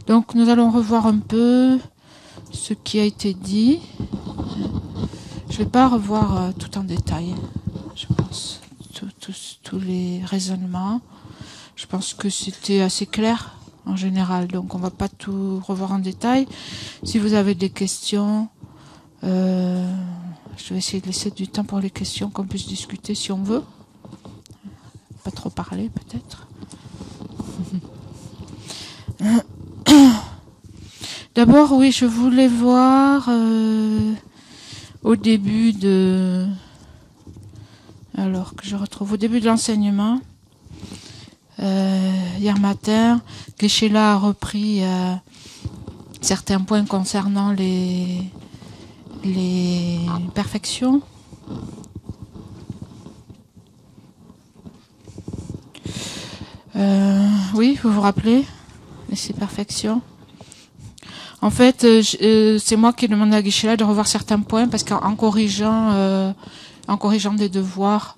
Donc nous allons revoir un peu ce qui a été dit. Je ne vais pas revoir tout en détail, je pense, tous les raisonnements. Je pense que c'était assez clair en général, donc on ne va pas tout revoir en détail. Si vous avez des questions, je vais essayer de laisser du temps pour les questions, qu'on puisse discuter si on veut. Pas trop parler peut-être. D'abord, oui, je voulais voir au début de... Alors que je retrouve au début de l'enseignement, hier matin, Geshe-la a repris certains points concernant les perfections. Oui, vous vous rappelez ces perfections. En fait, c'est moi qui ai demandé à Geshe-la de revoir certains points parce qu'en corrigeant des devoirs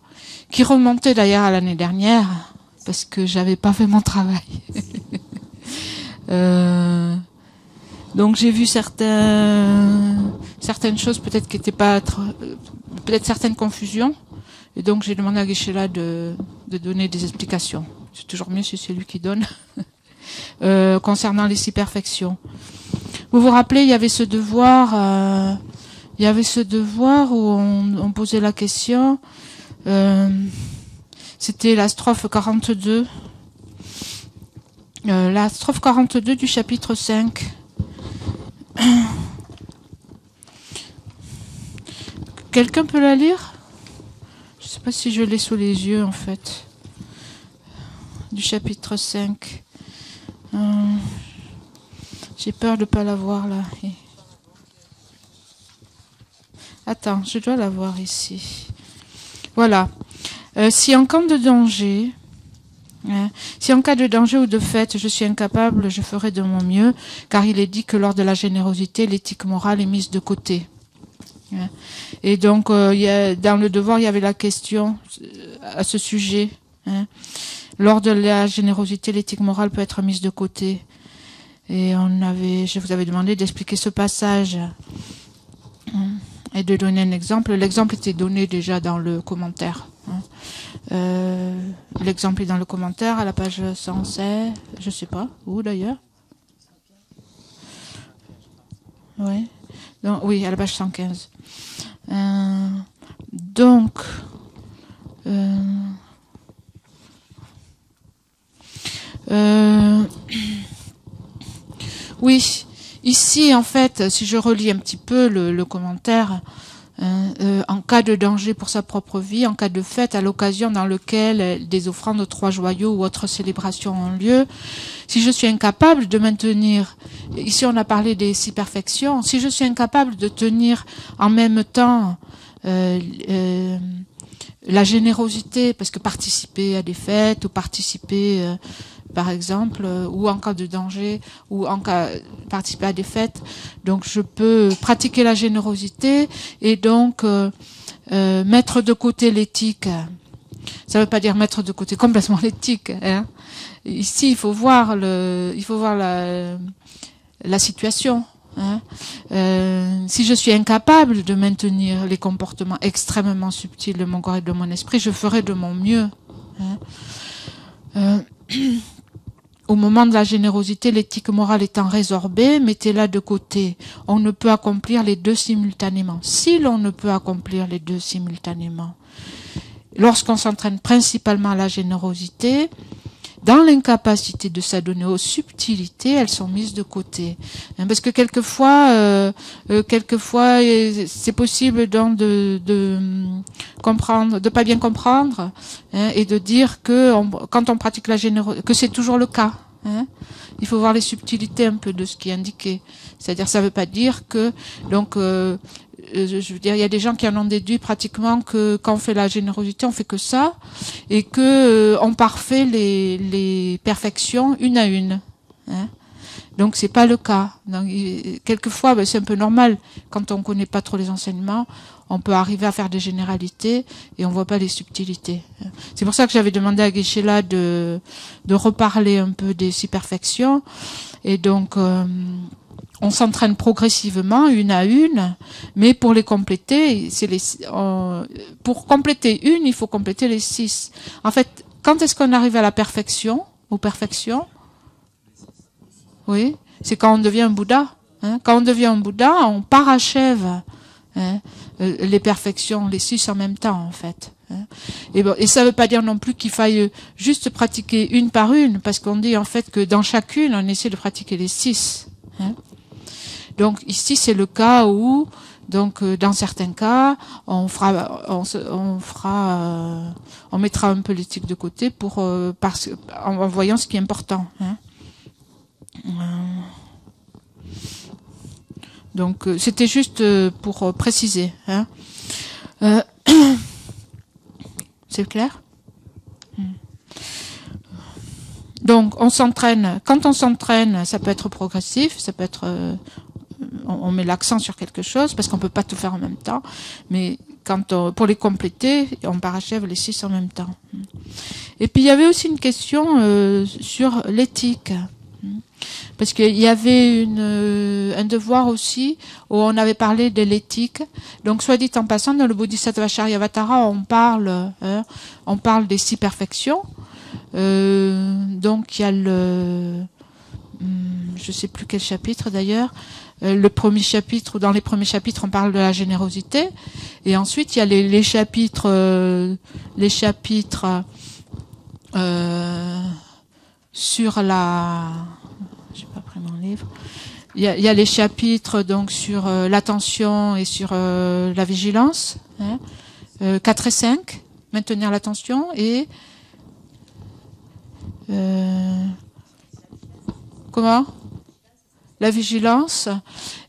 qui remontaient d'ailleurs à l'année dernière parce que j'avais pas fait mon travail. Donc j'ai vu certaines choses peut-être qui n'étaient pas peut-être certaines confusions et donc j'ai demandé à Geshe-la de donner des explications. C'est toujours mieux si c'est lui qui donne concernant les 6 perfections. Vous vous rappelez, il y avait ce devoir où on posait la question. C'était la strophe 42. La strophe 42 du chapitre 5. Quelqu'un peut la lire? Je ne sais pas si je l'ai sous les yeux en fait. Du chapitre 5. J'ai peur de ne pas la voir là. Attends, je dois la voir ici. Voilà. Si en cas de danger, si en cas de danger ou de fait, je suis incapable, je ferai de mon mieux, car il est dit que lors de la générosité, l'éthique morale est mise de côté. Et donc, dans le devoir, il y avait la question à ce sujet. Lors de la générosité, l'éthique morale peut être mise de côté. Et je vous avais demandé d'expliquer ce passage et de donner un exemple. L'exemple était donné déjà dans le commentaire. L'exemple est dans le commentaire à la page 116, je sais pas où d'ailleurs. Oui, oui, à la page 115. Donc, oui, ici en fait, si je relis un petit peu le commentaire, en cas de danger pour sa propre vie, en cas de fête, à l'occasion dans lequel des offrandes aux 3 joyaux ou autres célébrations ont lieu, si je suis incapable de maintenir, ici on a parlé des 6 perfections, si je suis incapable de tenir en même temps la générosité, parce que participer à des fêtes ou participer par exemple, ou en cas de danger, ou en cas participer à des fêtes. Donc je peux pratiquer la générosité et donc mettre de côté l'éthique. Ça ne veut pas dire mettre de côté complètement l'éthique. Hein. Ici, il faut voir la situation. Hein. Si je suis incapable de maintenir les comportements extrêmement subtils de mon corps et de mon esprit, je ferai de mon mieux. Hein. Au moment de la générosité, l'éthique morale étant résorbée, mettez-la de côté. On ne peut accomplir les 2 simultanément. Si l'on ne peut accomplir les 2 simultanément, lorsqu'on s'entraîne principalement à la générosité, dans l'incapacité de s'adonner aux subtilités, elles sont mises de côté. Parce que quelquefois, c'est possible donc de comprendre, de pas bien comprendre, et de dire que quand on pratique la générosité, que c'est toujours le cas. Il faut voir les subtilités un peu de ce qui est indiqué. C'est-à-dire, ça veut pas dire que, donc, je veux dire, il y a des gens qui en ont déduit pratiquement que quand on fait la générosité, on fait que ça, et que on parfait les perfections une à une. Donc c'est pas le cas. Donc, quelquefois, ben, c'est un peu normal quand on connaît pas trop les enseignements, on peut arriver à faire des généralités et on voit pas les subtilités. C'est pour ça que j'avais demandé à Geshe-la de reparler un peu des six perfections. Et donc on s'entraîne progressivement, une à une, mais pour les compléter, pour compléter une, il faut compléter les six. En fait, quand est-ce qu'on arrive à la perfection, aux perfections? Oui, c'est quand on devient un Bouddha. Hein. Quand on devient un Bouddha, on parachève les perfections, les six en même temps, en fait. Hein. Et ça ne veut pas dire non plus qu'il faille juste pratiquer une par une, parce qu'on dit en fait que dans chacune, on essaie de pratiquer les six. Hein. Donc ici, c'est le cas où, donc dans certains cas, on mettra un peu l'éthique de côté pour en voyant ce qui est important. Hein. Donc c'était juste pour préciser. Hein. C'est clair? Donc on s'entraîne. Quand on s'entraîne, ça peut être progressif, ça peut être on met l'accent sur quelque chose parce qu'on peut pas tout faire en même temps. Mais pour les compléter, on parachève les six en même temps. Et puis il y avait aussi une question sur l'éthique. Parce qu'il y avait un devoir aussi où on avait parlé de l'éthique. Donc, soit dit en passant, dans le Bodhisattva Charyavatara, on parle des six perfections. Donc, il y a je sais plus quel chapitre d'ailleurs. Le premier chapitre, ou dans les premiers chapitres, on parle de la générosité. Et ensuite, il y a les chapitres sur la... J'ai pas pris mon livre. Il y a les chapitres donc sur l'attention et sur la vigilance, hein, 4 et 5, maintenir l'attention et comment? La vigilance.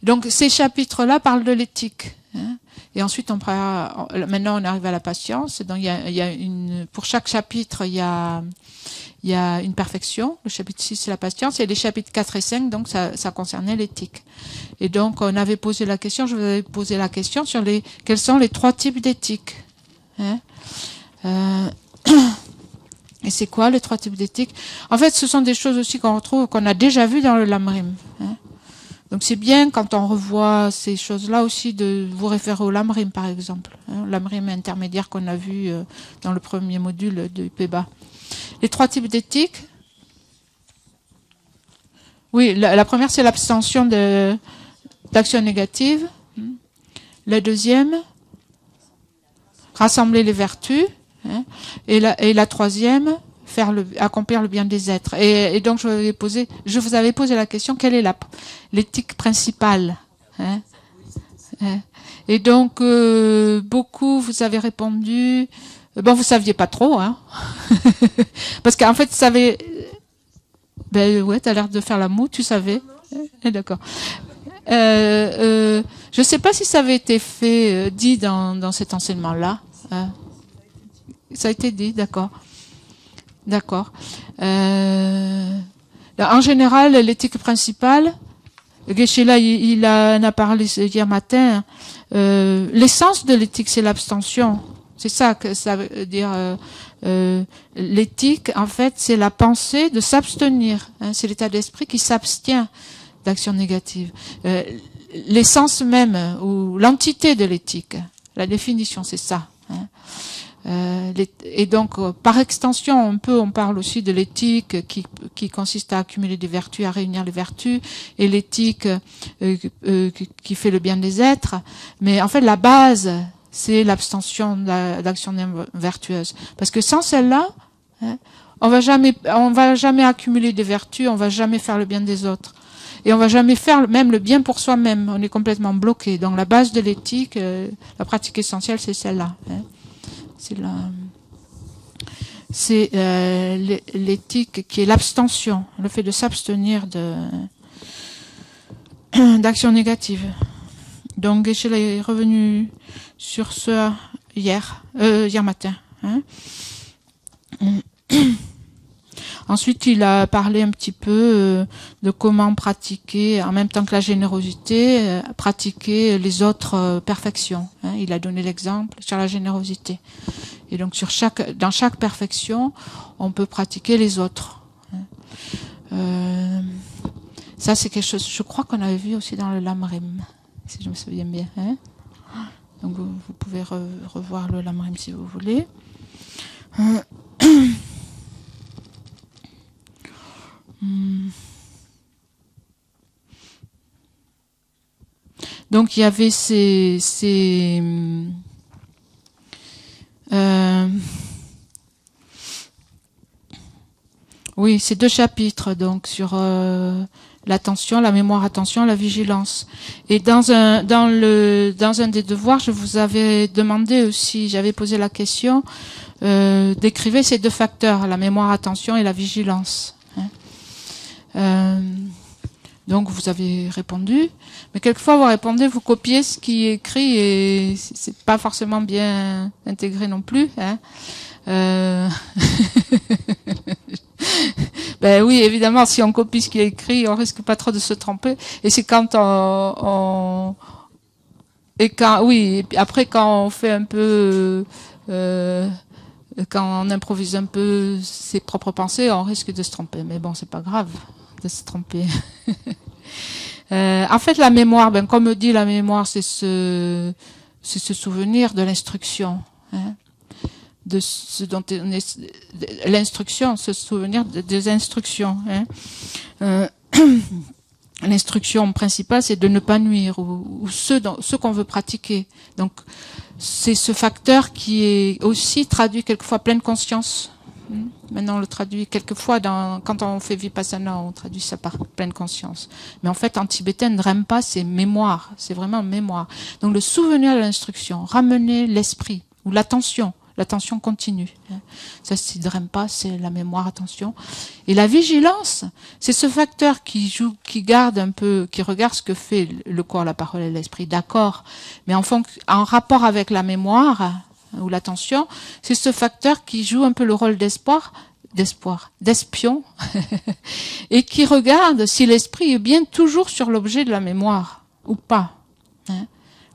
Donc ces chapitres-là parlent de l'éthique. Hein, et ensuite maintenant on arrive à la patience. Donc pour chaque chapitre il y a une perfection, le chapitre 6 c'est la patience, et les chapitres 4 et 5, donc ça concernait l'éthique. Et donc on avait posé la question, je vous avais posé la question sur quels sont les 3 types d'éthique. Hein, et c'est quoi les 3 types d'éthique? En fait, ce sont des choses aussi qu'on a déjà vues dans le Lamrim. Hein. Donc c'est bien quand on revoit ces choses-là aussi de vous référer au Lamrim par exemple. Hein, Lamrim intermédiaire qu'on a vu dans le premier module de Peba. Les 3 types d'éthique. Oui, la première c'est l'abstention d'action négative. La deuxième, rassembler les vertus. Hein. Et la troisième, accomplir le bien des êtres. Et donc je vous avais posé la question, quelle est l'éthique principale? Hein. Et donc beaucoup vous avez répondu. Bon, vous saviez pas trop, hein. Parce qu'en fait, tu savais... Ben ouais, t'as l'air de faire la moue, tu savais. D'accord. Je sais pas si ça avait été dit dans cet enseignement-là. Ça a été dit, d'accord. D'accord. En général, l'éthique principale, Geshe-la, il en a parlé hier matin, l'essence de l'éthique, c'est l'abstention. C'est ça que ça veut dire. L'éthique, en fait, c'est la pensée de s'abstenir. Hein, c'est l'état d'esprit qui s'abstient d'action négative. L'essence même, ou l'entité de l'éthique, la définition, c'est ça. Hein. Et donc, par extension, on parle aussi de l'éthique qui consiste à accumuler des vertus, à réunir les vertus, et l'éthique qui fait le bien des êtres. Mais en fait, la base, c'est l'abstention d'action vertueuse. Parce que sans celle-là, hein, on va jamais accumuler des vertus, on va jamais faire le bien des autres. Et on va jamais faire même le bien pour soi-même. On est complètement bloqué. Donc la base de l'éthique, la pratique essentielle, c'est celle-là. Hein. C'est l'éthique qui est l'abstention, le fait de s'abstenir d'action négative. Donc Geshe-la est revenu sur ce hier matin. Hein. Ensuite, il a parlé un petit peu de comment pratiquer, en même temps que la générosité, pratiquer les autres perfections. Hein. Il a donné l'exemple sur la générosité. Et donc, dans chaque perfection, on peut pratiquer les autres. Hein. Ça, c'est quelque chose, je crois qu'on avait vu aussi dans le Lamrim, si je me souviens bien. Hein. Donc, vous pouvez revoir le Lamrim si vous voulez. Donc il y avait ces deux chapitres donc sur l'attention, la mémoire, attention, la vigilance. Et dans un des devoirs, je vous avais demandé aussi, j'avais posé la question, d'écrivez ces deux facteurs, la mémoire, attention et la vigilance. Hein. Donc vous avez répondu, mais quelquefois vous répondez, vous copiez ce qui est écrit et c'est pas forcément bien intégré non plus. Hein. Ben oui, évidemment, si on copie ce qui est écrit, on risque pas trop de se tromper. Et c'est quand après quand on fait un peu, quand on improvise un peu ses propres pensées, on risque de se tromper. Mais bon, c'est pas grave de se tromper. En fait, la mémoire, comme dit la mémoire, c'est se souvenir de l'instruction, hein, de ce dont l'instruction, se souvenir des instructions. Hein. L'instruction principale, c'est de ne pas nuire ou ce qu'on veut pratiquer. Donc, c'est ce facteur qui est aussi traduit quelquefois pleine conscience. Maintenant, on le traduit quelquefois quand on fait Vipassana, on traduit ça par pleine conscience. Mais en fait, en tibétain, Drempa, c'est mémoire. C'est vraiment mémoire. Donc, le souvenir de l'instruction, ramener l'esprit ou l'attention continue. Ça, c'est Drempa, c'est la mémoire, attention. Et la vigilance, c'est ce facteur qui garde un peu, qui regarde ce que fait le corps, la parole et l'esprit. D'accord. Mais en rapport avec la mémoire, ou l'attention, c'est ce facteur qui joue un peu le rôle d'espion, et qui regarde si l'esprit est bien toujours sur l'objet de la mémoire, ou pas. Hein.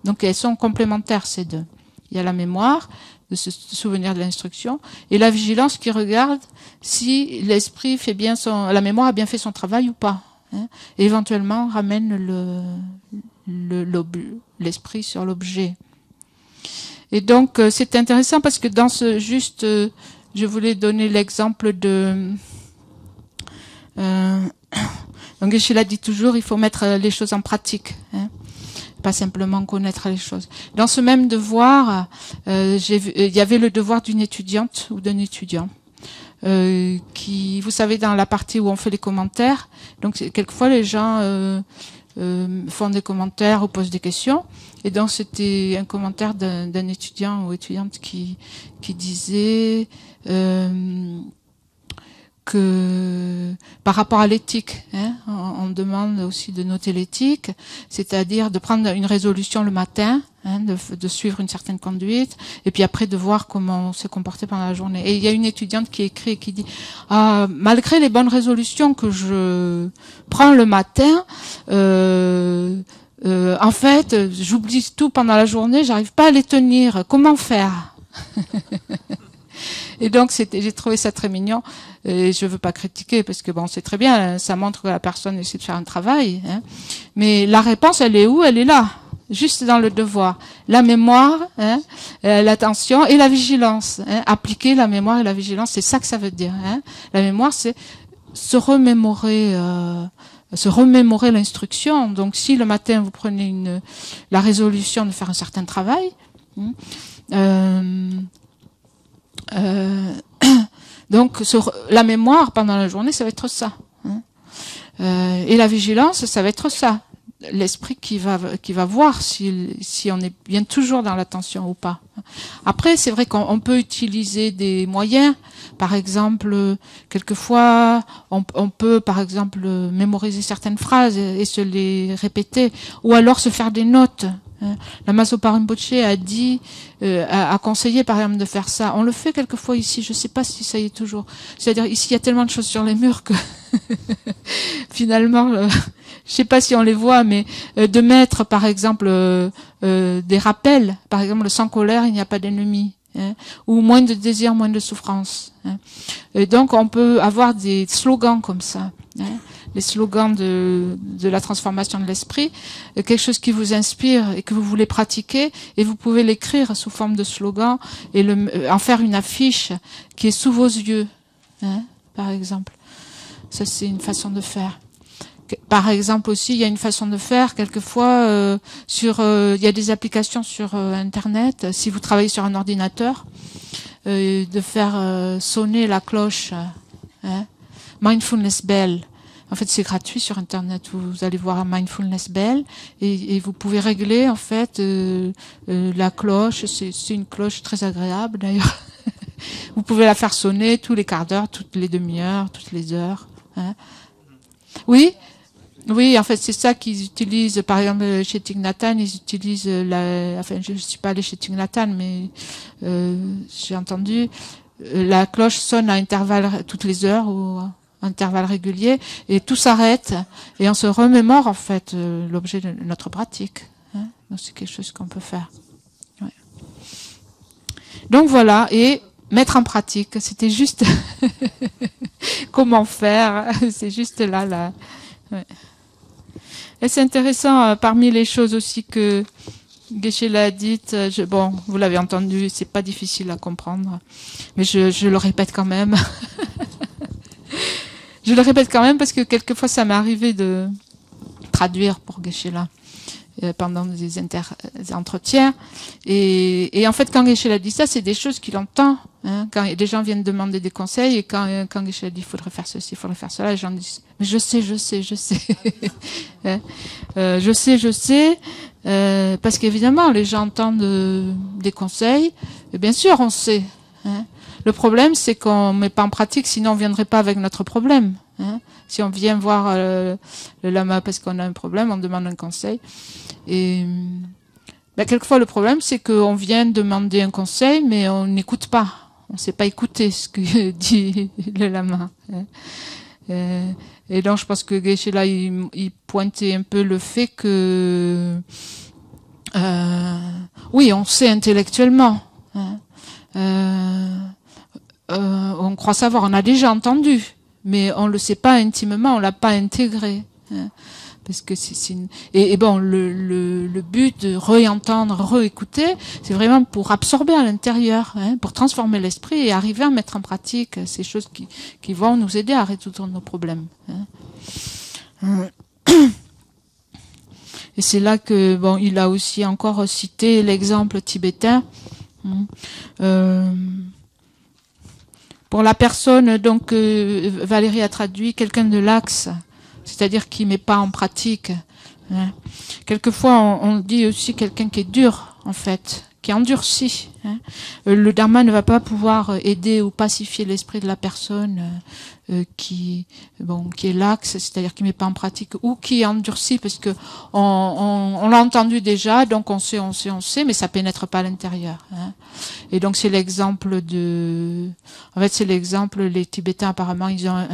Donc elles sont complémentaires, ces deux. Il y a la mémoire, de se souvenir de l'instruction, et la vigilance qui regarde si l'esprit fait bien la mémoire a bien fait son travail ou pas. Hein. Et éventuellement ramène l'esprit sur l'objet. Et donc, c'est intéressant parce que dans je voulais donner l'exemple de... donc, Geshe-la dit toujours, il faut mettre les choses en pratique, hein, pas simplement connaître les choses. Dans ce même devoir, il y avait le devoir d'une étudiante ou d'un étudiant qui, vous savez, dans la partie où on fait les commentaires, donc quelquefois les gens font des commentaires ou posent des questions. Et donc c'était un commentaire d'un étudiant ou étudiante qui disait que par rapport à l'éthique, hein, on demande aussi de noter l'éthique, c'est-à-dire de prendre une résolution le matin, hein, de suivre une certaine conduite, et puis après de voir comment on s'est comporté pendant la journée. Et il y a une étudiante qui écrit et qui dit malgré les bonnes résolutions que je prends le matin, en fait, j'oublie tout pendant la journée, j'arrive pas à les tenir. Comment faire? Et donc j'ai trouvé ça très mignon. Et je veux pas critiquer parce que bon, c'est très bien, ça montre que la personne essaie de faire un travail. Hein. Mais la réponse, elle est où? Elle est là, juste dans le devoir. La mémoire, hein, l'attention et la vigilance. Hein. Appliquer la mémoire et la vigilance, c'est ça que ça veut dire. Hein. La mémoire, c'est se remémorer l'instruction. Donc, si le matin vous prenez la résolution de faire un certain travail, donc la mémoire pendant la journée, ça va être ça. Hein. Et la vigilance, ça va être ça. L'esprit qui va voir si on est bien toujours dans l'attention ou pas. Après, c'est vrai qu'on peut utiliser des moyens. Par exemple, quelquefois, on peut, par exemple, mémoriser certaines phrases et se les répéter, ou alors se faire des notes. Lama Zopa Rinpoche a dit, a conseillé par exemple de faire ça. On le fait quelquefois ici, je ne sais pas si ça y est toujours. C'est-à-dire ici il y a tellement de choses sur les murs que finalement, je ne sais pas si on les voit, mais de mettre par exemple des rappels, par exemple sans colère il n'y a pas d'ennemi. Ou moins de désir, moins de souffrance. Et donc on peut avoir des slogans comme ça, les slogans de la transformation de l'esprit, quelque chose qui vous inspire et que vous voulez pratiquer, et vous pouvez l'écrire sous forme de slogan et en faire une affiche qui est sous vos yeux, par exemple. Ça c'est une façon de faire. Par exemple aussi, il y a une façon de faire, quelquefois, il y a des applications sur Internet, si vous travaillez sur un ordinateur, de faire sonner la cloche, Mindfulness Bell. En fait, c'est gratuit sur Internet, vous allez voir un Mindfulness Bell, et vous pouvez régler, en fait, la cloche, c'est une cloche très agréable d'ailleurs. Vous pouvez la faire sonner tous les quarts d'heure, toutes les demi-heures, toutes les heures. Oui? Oui, en fait, c'est ça qu'ils utilisent. Par exemple, chez Thich Nhat Hanh, ils utilisent enfin, je ne suis pas allée chez Thich Nhat Hanh, mais j'ai entendu la cloche sonne à intervalles toutes les heures ou à intervalles réguliers, et tout s'arrête et on se remémore en fait l'objet de notre pratique. Donc c'est quelque chose qu'on peut faire. Ouais. Donc voilà, et mettre en pratique. C'était juste comment faire. C'est juste là. Ouais. Et c'est intéressant, parmi les choses aussi que Geshe l'a dites, bon, vous l'avez entendu, c'est pas difficile à comprendre, mais je le répète quand même. Je le répète quand même parce que quelquefois ça m'est arrivé de traduire pour Geshe-la pendant des entretiens. Et en fait, quand Geshe-la dit ça, c'est des choses qu'il entend. Quand des gens viennent demander des conseils, et quand Geshe-la dit il faudrait faire ceci, il faudrait faire cela, les gens disent mais je sais. Je sais, parce qu'évidemment, les gens entendent des conseils, et bien sûr, on sait. Le problème, c'est qu'on ne met pas en pratique, sinon on ne viendrait pas avec notre problème. Si on vient voir le lama parce qu'on a un problème, on demande un conseil. Et quelquefois, le problème, c'est qu'on vient demander un conseil, mais on n'écoute pas. On ne sait pas écouter ce que dit le lama. Et donc, je pense que Geshe-la, il pointait un peu le fait que, oui, on sait intellectuellement. On croit savoir, on a déjà entendu, mais on le sait pas intimement, on l'a pas intégré. Parce que et bon, le but de réentendre, réécouter, c'est vraiment pour absorber à l'intérieur, pour transformer l'esprit et arriver à mettre en pratique ces choses qui vont nous aider à résoudre nos problèmes. Et c'est là que bon, il a aussi encore cité l'exemple tibétain. Pour la personne, donc Valérie a traduit, quelqu'un de laxe, c'est-à-dire qui met pas en pratique. Quelquefois, on dit aussi quelqu'un qui est dur, en fait, qui est endurci. Le dharma ne va pas pouvoir aider ou pacifier l'esprit de la personne qui est laxe, c'est-à-dire qui met pas en pratique, ou qui est endurci parce que on l'a entendu déjà, donc on sait, mais ça pénètre pas à l'intérieur. Et donc c'est l'exemple les Tibétains apparemment ils ont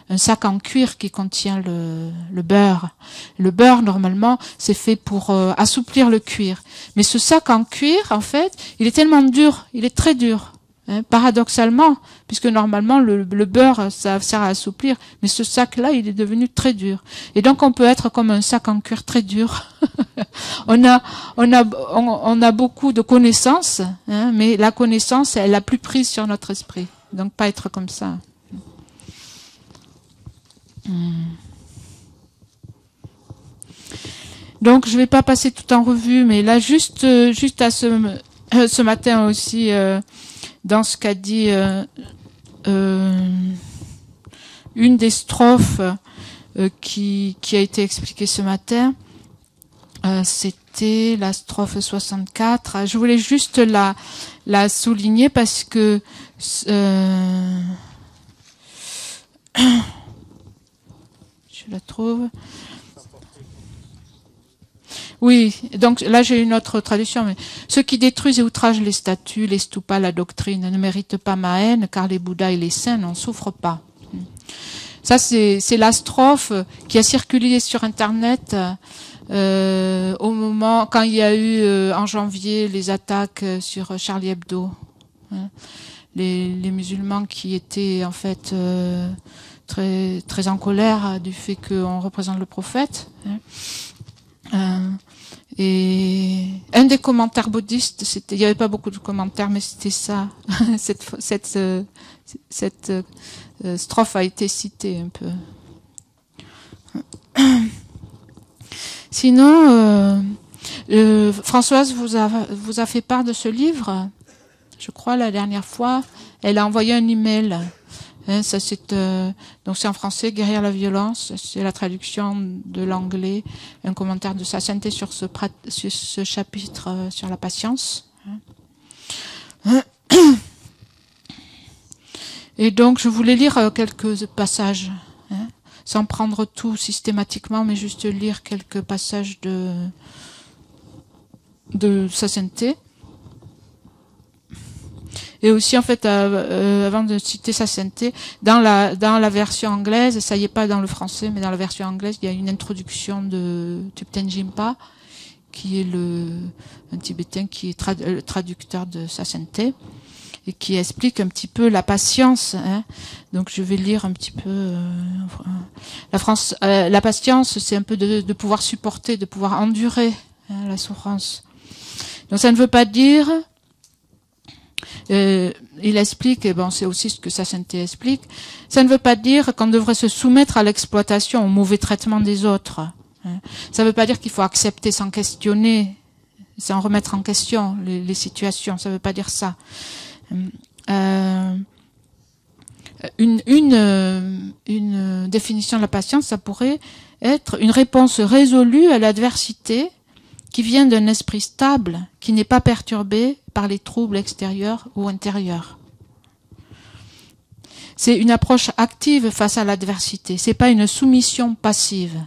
un sac en cuir qui contient le beurre. Le beurre normalement c'est fait pour assouplir le cuir, mais ce sac en cuir en fait il est tellement dur, il est très dur. Paradoxalement, puisque normalement le beurre ça sert à assouplir, mais ce sac-là il est devenu très dur. Et donc on peut être comme un sac en cuir très dur. on a beaucoup de connaissances, mais la connaissance elle a plus prise sur notre esprit. Donc pas être comme ça. Donc je vais pas passer tout en revue, mais là juste à ce matin aussi. Dans ce qu'a dit une des strophes qui a été expliquée ce matin, c'était la strophe 64. Je voulais juste la souligner parce que je la trouve. Oui, donc là j'ai une autre traduction. Mais ceux qui détruisent et outragent les statues, les stupas, la doctrine, ne méritent pas ma haine, car les Bouddhas et les saints n'en souffrent pas. Ça, c'est la strophe qui a circulé sur Internet au moment, quand il y a eu en janvier les attaques sur Charlie Hebdo. Hein, les musulmans qui étaient en fait très, très en colère du fait qu'on représente le prophète. Hein. Et un des commentaires bouddhistes, il n'y avait pas beaucoup de commentaires, mais c'était ça. cette strophe a été citée un peu. Sinon, Françoise vous a fait part de ce livre, je crois, la dernière fois. Elle a envoyé un email. Hein, ça c'est donc c'est en français, Guérir la violence. C'est la traduction de l'anglais, un commentaire de Sa Sainteté sur ce chapitre sur la patience. Et donc, je voulais lire quelques passages, hein, sans prendre tout systématiquement, mais juste lire quelques passages de Sa Sainteté. Et aussi, en fait, avant de citer Sa Sainteté, dans la version anglaise, ça y est pas dans le français, mais dans la version anglaise, il y a une introduction de Thubten Jinpa, qui est un Tibétain qui est le traducteur de Sa Sainteté, et qui explique un petit peu la patience. Hein. Donc je vais lire un petit peu. La patience, c'est un peu de pouvoir supporter, de pouvoir endurer la souffrance. Donc ça ne veut pas dire. Il explique, et bon, c'est aussi ce que Sa Sainteté explique. Ça ne veut pas dire qu'on devrait se soumettre à l'exploitation, au mauvais traitement des autres. Hein. Ça ne veut pas dire qu'il faut accepter sans questionner, sans remettre en question les situations. Ça ne veut pas dire ça. Une définition de la patience, ça pourrait être une réponse résolue à l'adversité qui vient d'un esprit stable, qui n'est pas perturbé par les troubles extérieurs ou intérieurs. C'est une approche active face à l'adversité, c'est pas une soumission passive.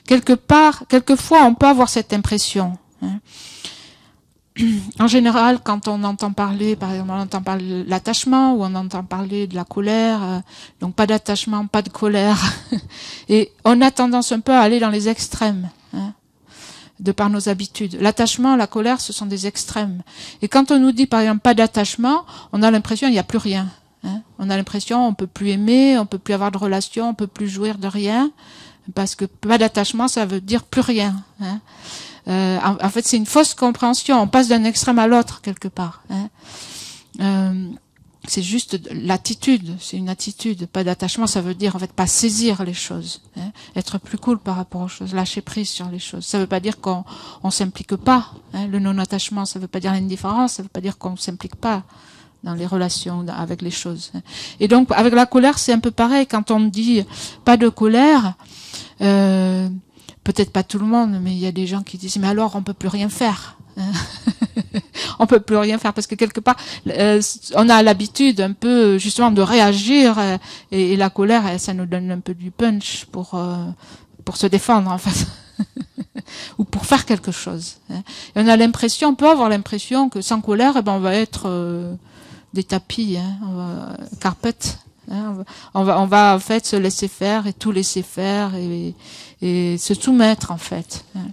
Quelquefois, on peut avoir cette impression. En général, quand on entend parler, par exemple, on entend parler de l'attachement ou on entend parler de la colère, donc pas d'attachement, pas de colère, et on a tendance un peu à aller dans les extrêmes, hein, de par nos habitudes. L'attachement, la colère, ce sont des extrêmes. Et quand on nous dit, par exemple, pas d'attachement, on a l'impression qu'il n'y a plus rien. Hein. On a l'impression on peut plus aimer, on peut plus avoir de relation, on peut plus jouir de rien, parce que pas d'attachement, ça veut dire plus rien. Hein. En fait, c'est une fausse compréhension. On passe d'un extrême à l'autre quelque part. Hein. C'est juste l'attitude. C'est une attitude. Pas d'attachement, ça veut dire en fait pas saisir les choses, hein. Être plus cool par rapport aux choses, lâcher prise sur les choses. Ça veut pas dire qu'on s'implique pas. Hein. Le non-attachement, ça veut pas dire l'indifférence. Ça veut pas dire qu'on s'implique pas dans les relations avec les choses. Et donc, avec la colère, c'est un peu pareil. Quand on dit pas de colère. Peut-être pas tout le monde, mais il y a des gens qui disent mais alors on peut plus rien faire. On peut plus rien faire parce que quelque part on a l'habitude un peu justement de réagir et la colère ça nous donne un peu du punch pour se défendre en fait ou pour faire quelque chose. Et on a l'impression, on peut avoir l'impression que sans colère, eh ben on va être des tapis, hein, carpet. Hein, on va en fait se laisser faire et tout laisser faire et se soumettre en fait. Hein.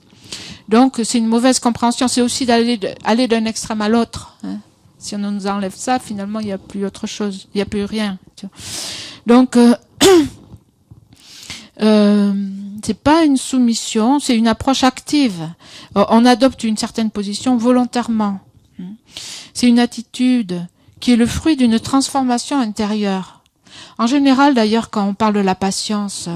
Donc c'est une mauvaise compréhension. C'est aussi d'aller d'un extrême à l'autre. Hein. Si on nous enlève ça, finalement il n'y a plus autre chose, il n'y a plus rien. Tu vois. Donc c'est pas une soumission, c'est une approche active. On adopte une certaine position volontairement. C'est une attitude qui est le fruit d'une transformation intérieure. En général, d'ailleurs, quand on parle de la patience,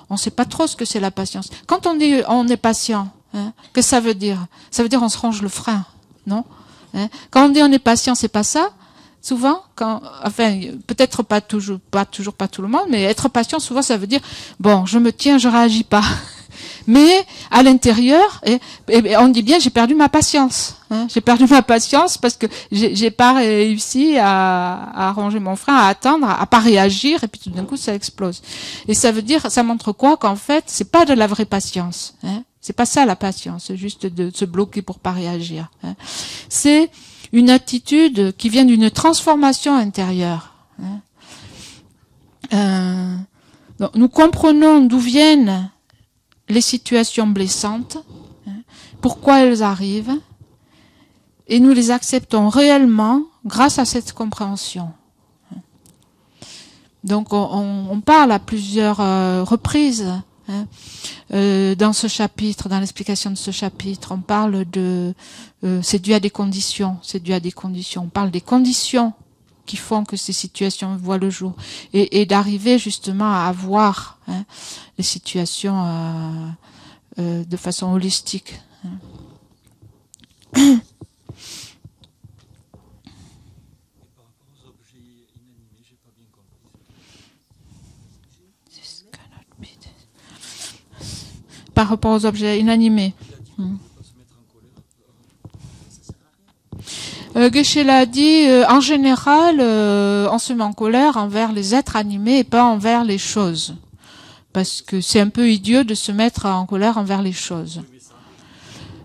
on ne sait pas trop ce que c'est la patience. Quand on dit on est patient, hein, qu'est-ce que ça veut dire? Ça veut dire on se range le frein, non? Hein? Quand on dit on est patient, c'est pas ça. Souvent, enfin, peut-être pas tout le monde, mais être patient, souvent, ça veut dire bon, je me tiens, je réagis pas. Mais à l'intérieur, et on dit bien j'ai perdu ma patience. Hein, j'ai perdu ma patience parce que j'ai pas réussi à ranger mon frein, à attendre, à pas réagir, et puis tout d'un coup ça explose. Et ça veut dire, ça montre quoi? Qu'en fait, c'est pas de la vraie patience. Hein, C'est pas ça la patience, c'est juste de se bloquer pour pas réagir. Hein. C'est une attitude qui vient d'une transformation intérieure. Hein. Donc, nous comprenons d'où viennent les situations blessantes, hein, pourquoi elles arrivent, et nous les acceptons réellement grâce à cette compréhension. Donc on parle à plusieurs reprises, hein, dans ce chapitre, dans l'explication de ce chapitre, on parle de c'est dû à des conditions, c'est dû à des conditions. On parle des conditions qui font que ces situations voient le jour et d'arriver justement à voir, hein, les situations de façon holistique. Hein. Par rapport aux objets inanimés. Geshe l'a dit, en général, on se met en colère envers les êtres animés et pas envers les choses. Parce que c'est un peu idiot de se mettre en colère envers les choses.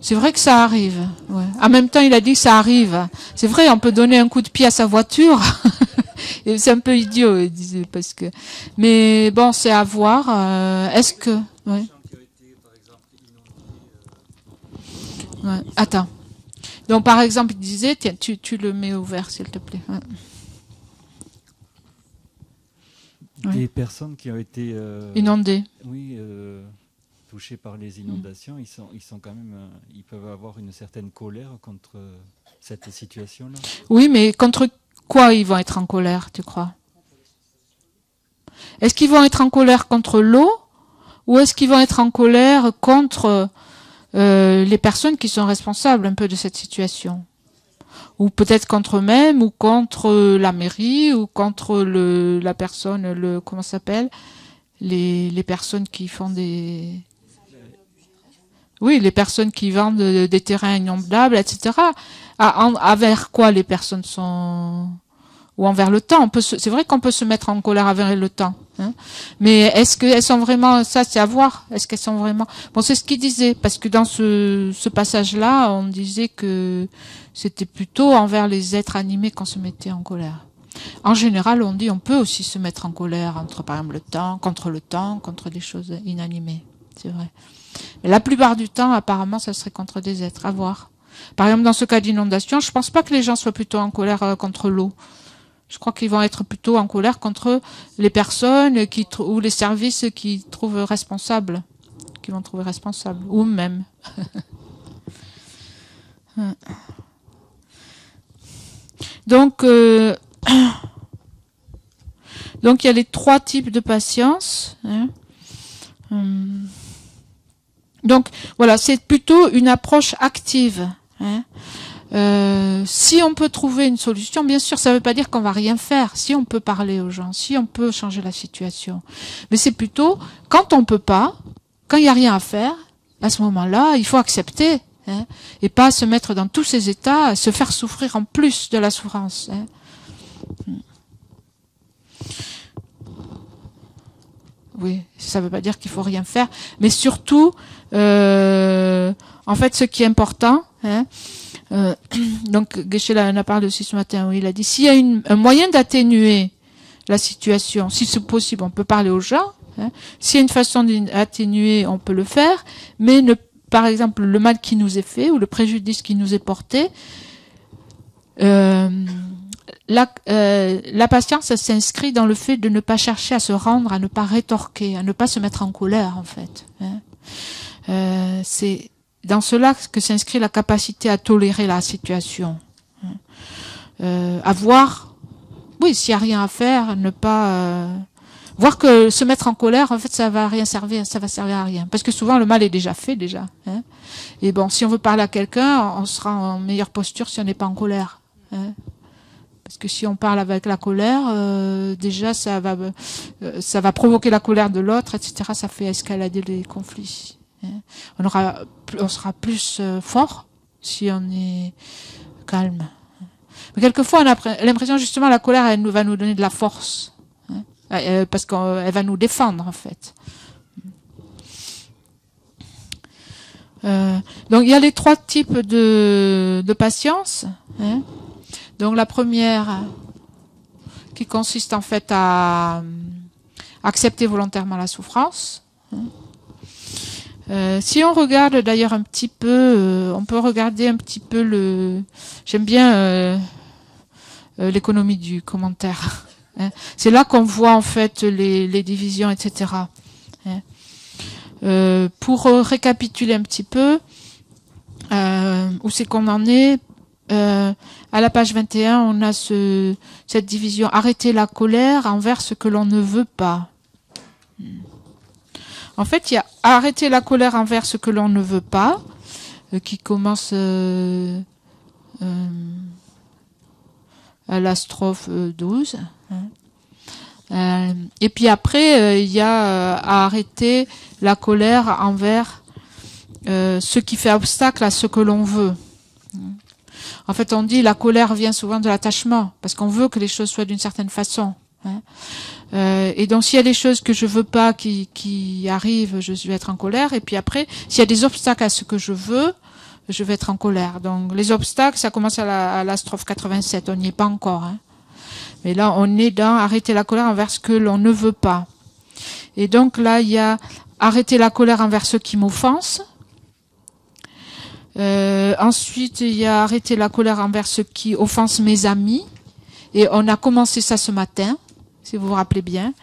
C'est vrai que ça arrive. Ouais. En même temps, il a dit que ça arrive. C'est vrai, on peut donner un coup de pied à sa voiture. Et c'est un peu idiot, il disait, parce que. Mais bon, c'est à voir. Est-ce que. Ouais. Ouais. Attends. Donc, par exemple, il disait, tiens, tu le mets ouvert, s'il te plaît. Ouais. Des personnes qui ont été inondées. Oui, touchées par les inondations, ils sont quand même, ils peuvent avoir une certaine colère contre cette situation-là. Oui, mais contre quoi ils vont être en colère, tu crois? Est-ce qu'ils vont être en colère contre l'eau ou est-ce qu'ils vont être en colère contre les personnes qui sont responsables un peu de cette situation? Ou peut-être contre eux-mêmes, ou contre la mairie, ou contre la personne, comment ça s'appelle, les personnes qui font des... Oui, les personnes qui vendent des terrains inondables, etc. Envers quoi les personnes sont... Ou envers le temps. C'est vrai qu'on peut se mettre en colère envers le temps. Hein. Mais est-ce qu'elles sont vraiment... Ça, c'est à voir. Est-ce qu'elles sont vraiment... Bon, c'est ce qu'il disait. Parce que dans ce passage-là, on disait que c'était plutôt envers les êtres animés qu'on se mettait en colère. En général, on dit on peut aussi se mettre en colère entre, par exemple, le temps, contre des choses inanimées. C'est vrai. Mais la plupart du temps, apparemment, ça serait contre des êtres. À voir. Par exemple, dans ce cas d'inondation, je pense pas que les gens soient plutôt en colère contre l'eau. Je crois qu'ils vont être plutôt en colère contre les personnes ou les services qui trouvent responsables, qui vont trouver responsables, ou même. Donc, donc il y a les 3 types de patience. Hein. Donc voilà, c'est plutôt une approche active. Hein. Si on peut trouver une solution, bien sûr, ça ne veut pas dire qu'on va rien faire. Si on peut parler aux gens, si on peut changer la situation, mais c'est plutôt quand on peut pas, quand il n'y a rien à faire, à ce moment-là, il faut accepter, hein, et pas se mettre dans tous ces états, se faire souffrir en plus de la souffrance. Hein. Oui, ça ne veut pas dire qu'il faut rien faire, mais surtout, en fait, ce qui est important. Hein, donc Geshe en a parlé aussi ce matin, où il a dit s'il y a un moyen d'atténuer la situation, si c'est possible, on peut parler aux gens. Hein, s'il y a une façon d'atténuer, on peut le faire, mais par exemple le mal qui nous est fait ou le préjudice qui nous est porté, la patience, ça s'inscrit dans le fait de ne pas chercher à se rendre, à ne pas rétorquer, à ne pas se mettre en colère en fait. Hein. C'est dans cela que s'inscrit la capacité à tolérer la situation. À voir, oui, s'il n'y a rien à faire, ne pas... voir que se mettre en colère, en fait, ça va rien servir, ça va servir à rien. Parce que souvent, le mal est déjà fait, déjà. Hein. Et bon, si on veut parler à quelqu'un, on sera en meilleure posture si on n'est pas en colère. Hein. Parce que si on parle avec la colère, déjà, ça va provoquer la colère de l'autre, etc. Ça fait escalader les conflits. On sera plus fort si on est calme. Mais quelquefois, on a l'impression justement la colère, elle va nous donner de la force, hein, parce qu'elle va nous défendre en fait. Donc il y a les trois types de patience. Hein. Donc la première qui consiste en fait à accepter volontairement la souffrance. Si on regarde d'ailleurs un petit peu, on peut regarder un petit peu j'aime bien l'économie du commentaire. Hein. C'est là qu'on voit en fait les divisions, etc. Hein. Pour récapituler un petit peu, où c'est qu'on en est, à la page 21, on a cette division « Arrêter la colère envers ce que l'on ne veut pas ». En fait, il y a « Arrêter la colère envers ce que l'on ne veut pas », qui commence à la strophe 12. Et puis après, il y a à arrêter la colère envers ce qui fait obstacle à ce que l'on veut. En fait, on dit la colère vient souvent de l'attachement, parce qu'on veut que les choses soient d'une certaine façon. Et donc, s'il y a des choses que je veux pas qui arrivent, je vais être en colère. Et puis après, s'il y a des obstacles à ce que je veux, je vais être en colère. Donc, les obstacles, ça commence à la strophe 87. On n'y est pas encore. Hein. Mais là, on est dans arrêter la colère envers ce que l'on ne veut pas. Et donc là, il y a arrêter la colère envers ceux qui m'offensent. Ensuite, il y a arrêter la colère envers ceux qui offensent mes amis. Et on a commencé ça ce matin, si vous vous rappelez bien,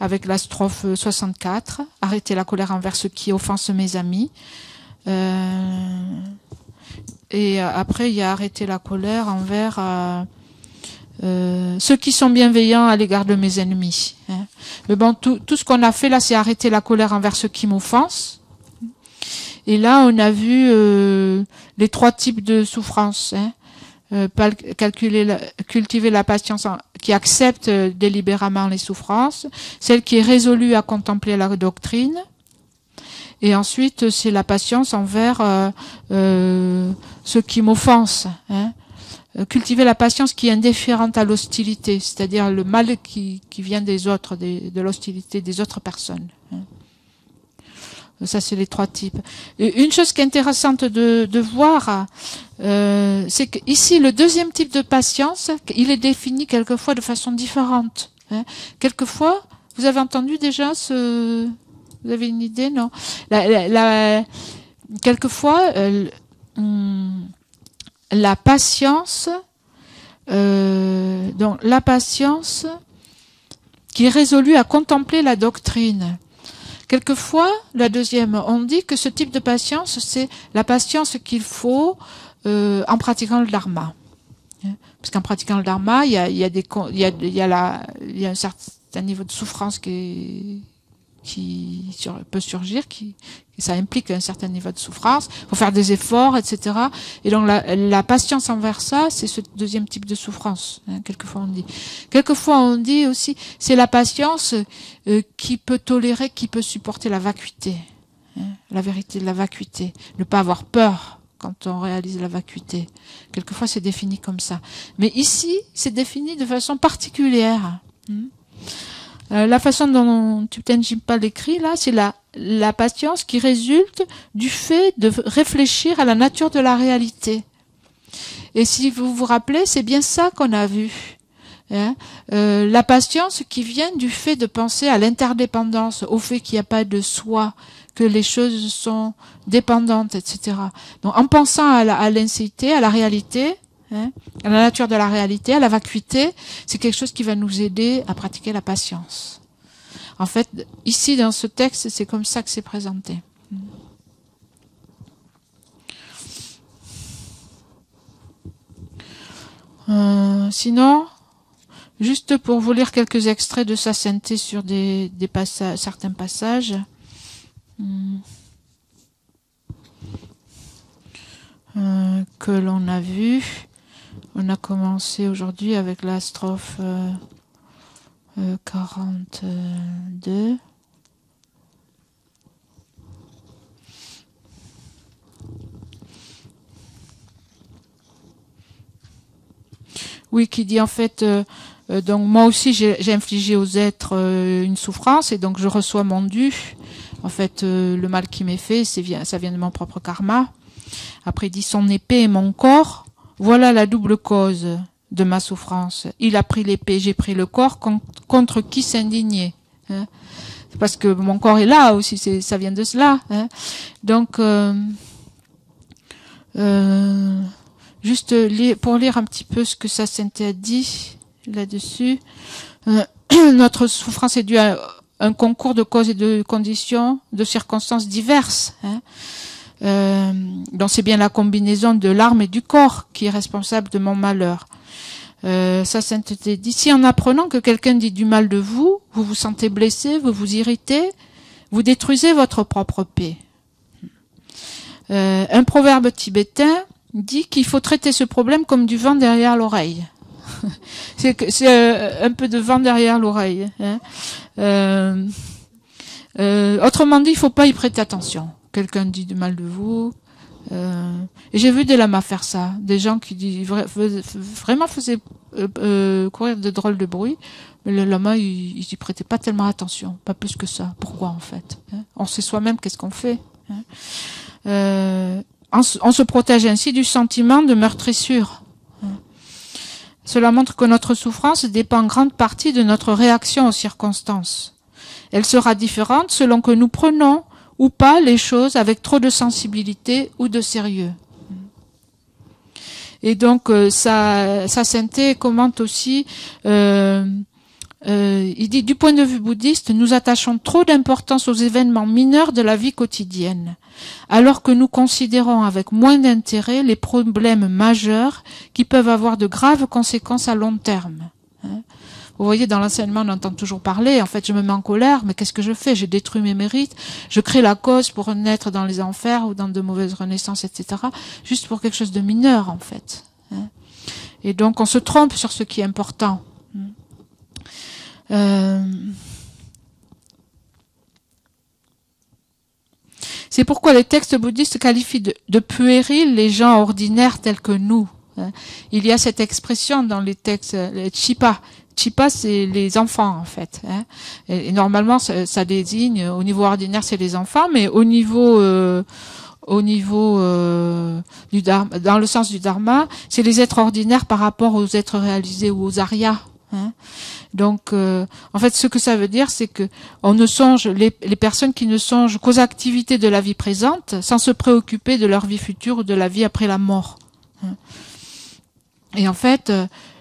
avec la strophe 64. Arrêter la colère envers ceux qui offensent mes amis. Et après, il y a arrêter la colère envers ceux qui sont bienveillants à l'égard de mes ennemis. Hein. Mais bon, tout ce qu'on a fait là, c'est arrêter la colère envers ceux qui m'offensent. Et là, on a vu les trois types de souffrance. Hein. Cultiver la patience qui accepte délibérément les souffrances, celle qui est résolue à contempler la doctrine. Et ensuite, c'est la patience envers ceux qui m'offensent. Hein. Cultiver la patience qui est indifférente à l'hostilité, c'est-à-dire le mal qui vient des autres, de l'hostilité des autres personnes. Hein. Ça, c'est les trois types. Et une chose qui est intéressante de voir, c'est qu'ici, le deuxième type de patience, il est défini quelquefois de façon différente. Hein. Quelquefois, vous avez entendu déjà vous avez une idée, non? Quelquefois, la patience, donc la patience qui est résolue à contempler la doctrine. Quelquefois, la deuxième, on dit que ce type de patience, c'est la patience qu'il faut en pratiquant le dharma. Parce qu'en pratiquant le dharma, il y a un certain niveau de souffrance qui peut surgir, ça implique un certain niveau de souffrance, il faut faire des efforts, etc. Et donc la patience envers ça, c'est ce deuxième type de souffrance, hein, quelquefois on dit. Quelquefois on dit aussi, c'est la patience qui peut tolérer, qui peut supporter la vacuité, hein, la vérité de la vacuité, ne pas avoir peur quand on réalise la vacuité. Quelquefois c'est défini comme ça. Mais ici, c'est défini de façon particulière. La façon dont Thupten Jinpa l'écrit là, c'est la patience qui résulte du fait de réfléchir à la nature de la réalité. Et si vous vous rappelez, c'est bien ça qu'on a vu. Hein, la patience qui vient du fait de penser à l'interdépendance, au fait qu'il n'y a pas de soi, que les choses sont dépendantes, etc. Donc en pensant à l'incité, à la réalité, hein, à la nature de la réalité, à la vacuité, c'est quelque chose qui va nous aider à pratiquer la patience. En fait, ici, dans ce texte, c'est comme ça que c'est présenté. Sinon, juste pour vous lire quelques extraits de sa sainteté sur certains passages. Que l'on a vu. On a commencé aujourd'hui avec la strophe 42. Oui, qui dit en fait, donc moi aussi j'ai infligé aux êtres une souffrance et donc je reçois mon dû. En fait, le mal qui m'est fait, ça vient de mon propre karma. Après, il dit, son épée et mon corps, voilà la double cause de ma souffrance. Il a pris l'épée, j'ai pris le corps, contre qui s'indigner, hein. Parce que mon corps est là aussi, ça vient de cela, hein. Donc, juste pour lire un petit peu ce que sa sainteté a dit là-dessus. Notre souffrance est due à un concours de causes et de conditions, de circonstances diverses, hein. Donc c'est bien la combinaison de l'âme et du corps qui est responsable de mon malheur. Sa sainteté dit, si en apprenant que quelqu'un dit du mal de vous, vous vous sentez blessé, vous vous irritez, vous détruisez votre propre paix. Un proverbe tibétain dit qu'il faut traiter ce problème comme du vent derrière l'oreille. C'est un peu de vent derrière l'oreille, hein. Autrement dit, il faut pas y prêter attention. Quelqu'un dit du mal de vous. Et j'ai vu des lamas faire ça, des gens qui vraiment faisaient courir de drôles de bruit, mais le lama il y prêtait pas tellement attention, pas plus que ça. Pourquoi en fait, hein? On sait soi-même qu'est-ce qu'on fait, hein. On se protège ainsi du sentiment de meurtrissure, hein. Cela montre que notre souffrance dépend en grande partie de notre réaction aux circonstances. Elle sera différente selon que nous prenons ou pas les choses avec trop de sensibilité ou de sérieux. Et donc sa sainteté commente aussi, il dit, du point de vue bouddhiste, nous attachons trop d'importance aux événements mineurs de la vie quotidienne, alors que nous considérons avec moins d'intérêt les problèmes majeurs qui peuvent avoir de graves conséquences à long terme, hein. Vous voyez, dans l'enseignement, on entend toujours parler. En fait, je me mets en colère, mais qu'est-ce que je fais? Je détruis mes mérites. Je crée la cause pour naître dans les enfers ou dans de mauvaises renaissances, etc. Juste pour quelque chose de mineur, en fait, hein. Et donc, on se trompe sur ce qui est important. C'est pourquoi les textes bouddhistes qualifient de puérils les gens ordinaires tels que nous, hein. Il y a cette expression dans les textes, les chipa. Chipa, c'est les enfants, en fait, hein. Et normalement, ça désigne, au niveau ordinaire, c'est les enfants, mais au niveau du dharma, dans le sens du dharma, c'est les êtres ordinaires par rapport aux êtres réalisés ou aux aryas, hein. Donc, en fait, ce que ça veut dire, c'est que on ne songe, les personnes qui ne songent qu'aux activités de la vie présente, sans se préoccuper de leur vie future ou de la vie après la mort, hein. Et en fait,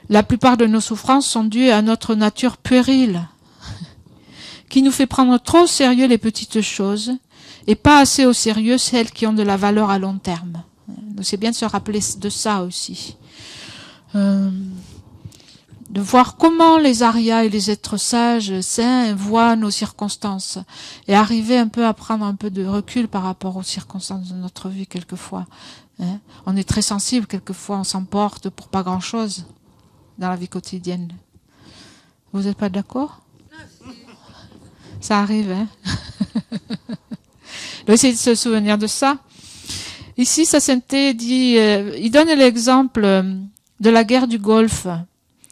la plupart de nos souffrances sont dues à notre nature puérile, qui nous fait prendre trop au sérieux les petites choses et pas assez au sérieux celles qui ont de la valeur à long terme. Donc c'est bien de se rappeler de ça aussi. De voir comment les aryas et les êtres sages, saints, voient nos circonstances et arriver un peu à prendre un peu de recul par rapport aux circonstances de notre vie quelquefois, hein. On est très sensible, quelquefois on s'emporte pour pas grand-chose dans la vie quotidienne. Vous n'êtes pas d'accord? Ça arrive, hein. Essayez de se souvenir de ça. Ici, sa sainteté dit, il donne l'exemple de la guerre du Golfe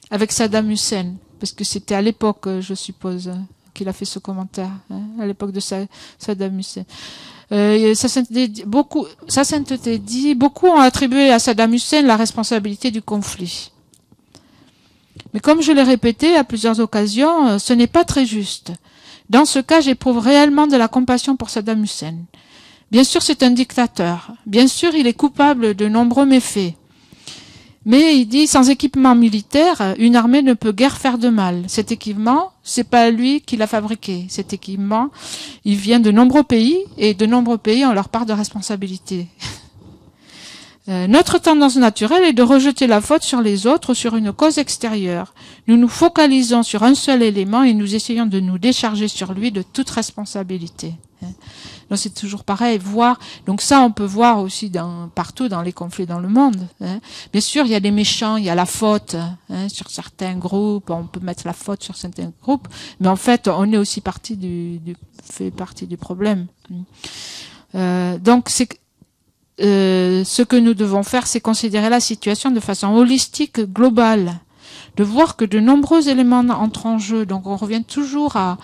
avec Saddam Hussein, parce que c'était à l'époque, je suppose, qu'il a fait ce commentaire, hein, à l'époque de Saddam Hussein. Sa sainteté dit, beaucoup ont attribué à Saddam Hussein la responsabilité du conflit. Mais comme je l'ai répété à plusieurs occasions, ce n'est pas très juste. Dans ce cas, j'éprouve réellement de la compassion pour Saddam Hussein. Bien sûr, c'est un dictateur. Bien sûr, il est coupable de nombreux méfaits. Mais il dit, sans équipement militaire, une armée ne peut guère faire de mal. Cet équipement, c'est pas lui qui l'a fabriqué. Cet équipement, il vient de nombreux pays, et de nombreux pays ont leur part de responsabilité. Notre tendance naturelle est de rejeter la faute sur les autres, sur une cause extérieure. Nous nous focalisons sur un seul élément et nous essayons de nous décharger sur lui de toute responsabilité. Donc c'est toujours pareil, voir. Donc ça, on peut voir aussi partout dans les conflits dans le monde, hein. Bien sûr, il y a des méchants, il y a la faute, hein, sur certains groupes. On peut mettre la faute sur certains groupes, mais en fait, on est aussi fait partie du problème. Donc c'est ce que nous devons faire, c'est considérer la situation de façon holistique, globale, de voir que de nombreux éléments entrent en jeu. Donc on revient toujours à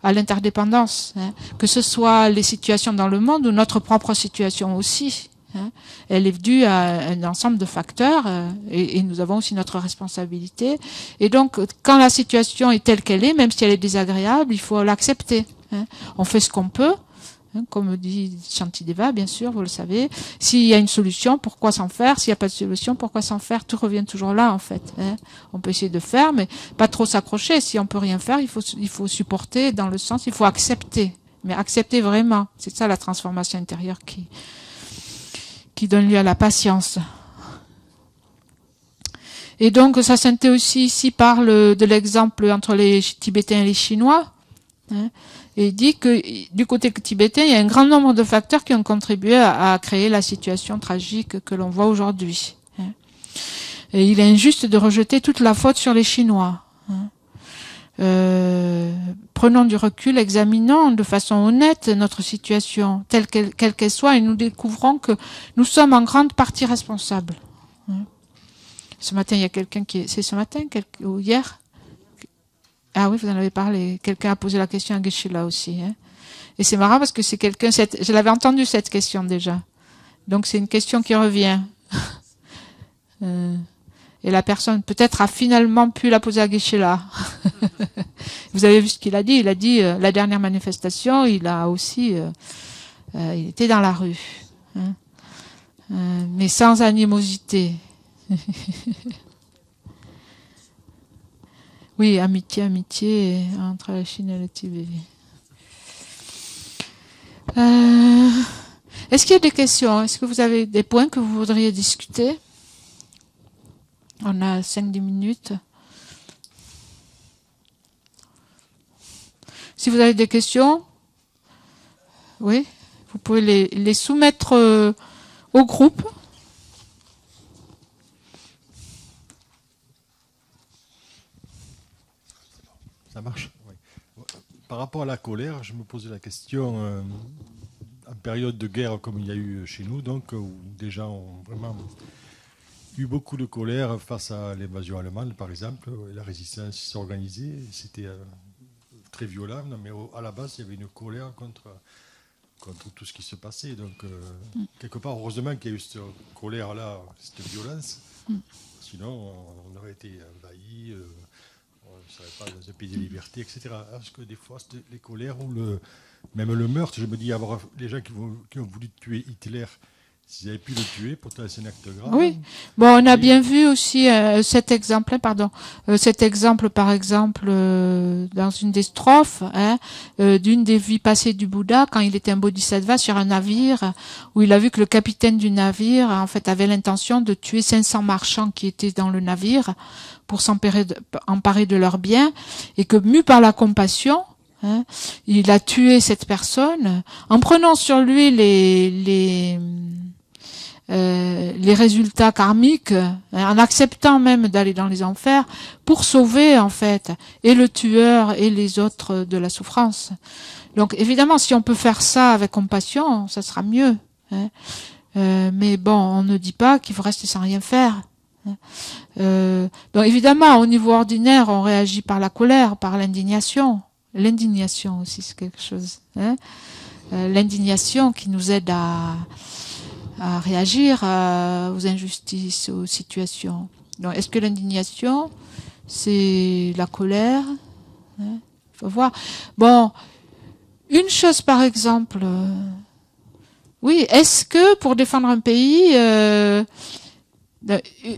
à l'interdépendance, hein, que ce soit les situations dans le monde ou notre propre situation aussi. Hein. Elle est due à un ensemble de facteurs et nous avons aussi notre responsabilité. Et donc, quand la situation est telle qu'elle est, même si elle est désagréable, il faut l'accepter. Hein. On fait ce qu'on peut. Hein, comme dit Shantideva, bien sûr, vous le savez. S'il y a une solution, pourquoi s'en faire? S'il n'y a pas de solution, pourquoi s'en faire? Tout revient toujours là, en fait. Hein. On peut essayer de faire, mais pas trop s'accrocher. Si on peut rien faire, il faut supporter dans le sens, il faut accepter. Mais accepter vraiment. C'est ça la transformation intérieure qui donne lieu à la patience. Et donc, sa sainteté aussi ici parle de l'exemple entre les Tibétains et les Chinois. Hein. Et il dit que du côté tibétain, il y a un grand nombre de facteurs qui ont contribué à créer la situation tragique que l'on voit aujourd'hui. Et il est injuste de rejeter toute la faute sur les Chinois. Prenons du recul, examinons de façon honnête notre situation, quelle qu'elle soit, et nous découvrons que nous sommes en grande partie responsables. Ce matin, il y a quelqu'un c'est ce matin ou hier? Ah oui, vous en avez parlé. Quelqu'un a posé la question à Geshe-la aussi. Hein. Et c'est marrant parce que c'est quelqu'un... Je l'avais entendu cette question déjà. Donc c'est une question qui revient. Et la personne peut-être a finalement pu la poser à Geshe-la. Vous avez vu ce qu'il a dit? Il a dit la dernière manifestation, il a aussi... il était dans la rue. Hein. Mais sans animosité. Oui, amitié entre la Chine et le Tibet. Est-ce qu'il y a des questions? Est-ce que vous avez des points que vous voudriez discuter? On a 5-10 minutes. Si vous avez des questions, oui, vous pouvez les soumettre au groupe. Ça marche. Oui. Par rapport à la colère, je me posais la question, en période de guerre comme il y a eu chez nous, donc, où des gens ont vraiment eu beaucoup de colère face à l'invasion allemande, par exemple, et la résistance s'est organisée, c'était très violent, mais à la base, il y avait une colère contre tout ce qui se passait. Donc, quelque part, heureusement qu'il y a eu cette colère-là, cette violence, sinon on aurait été envahis. On ne serait pas dans un pays de liberté, etc. Parce que des fois, les colères ou même le meurtre, je me dis, avoir les gens qui ont voulu tuer Hitler, s'ils avaient pu le tuer, pourtant c'est un acte grave. Oui, bon, on a bien vu aussi cet exemple, par exemple, dans une des strophes, d'une des vies passées du Bouddha, quand il était un bodhisattva sur un navire, où il a vu que le capitaine du navire, en fait, avait l'intention de tuer 500 marchands qui étaient dans le navire, pour emparer de leurs biens, et que mu par la compassion, il a tué cette personne en prenant sur lui les résultats karmiques, en acceptant même d'aller dans les enfers pour sauver en fait et le tueur et les autres de la souffrance. Donc évidemment, si on peut faire ça avec compassion, ça sera mieux. Mais bon, on ne dit pas qu'il faut rester sans rien faire. Donc évidemment, au niveau ordinaire, on réagit par la colère, par l'indignation. L'indignation aussi, c'est quelque chose. L'indignation qui nous aide à réagir aux injustices, aux situations. Donc, est-ce que l'indignation, c'est la colère? Faut voir. Bon, une chose par exemple. Oui, est-ce que pour défendre un pays,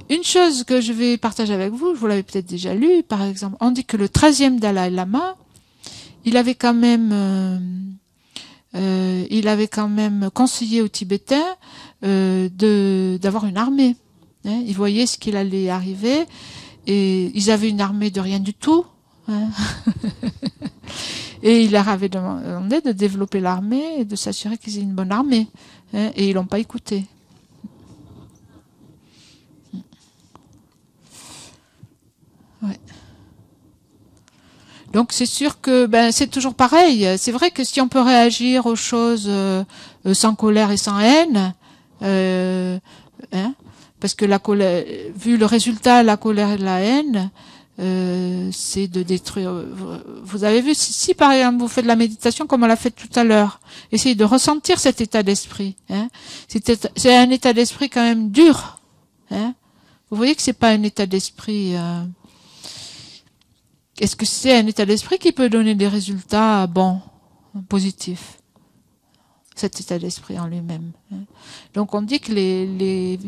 une chose que je vais partager avec vous, vous l'avez peut-être déjà lu, par exemple, on dit que le 13e Dalai Lama, il avait quand même conseillé aux Tibétains d'avoir une armée. Ils voyaient ce qu'il allait arriver et ils avaient une armée de rien du tout. Et il leur avait demandé de développer l'armée et de s'assurer qu'ils aient une bonne armée. Et ils l'ont pas écouté. Ouais. Donc c'est sûr que c'est toujours pareil. C'est vrai que si on peut réagir aux choses sans colère et sans haine, parce que la colère, vu le résultat, la colère et la haine, c'est de détruire. Vous avez vu, si par exemple vous faites de la méditation comme on l'a fait tout à l'heure, essayez de ressentir cet état d'esprit. Hein. C'est un état d'esprit quand même dur. Hein. Vous voyez que c'est pas un état d'esprit. Est-ce que c'est un état d'esprit qui peut donner des résultats bons, positifs? Cet état d'esprit en lui-même. Hein. Donc on dit que les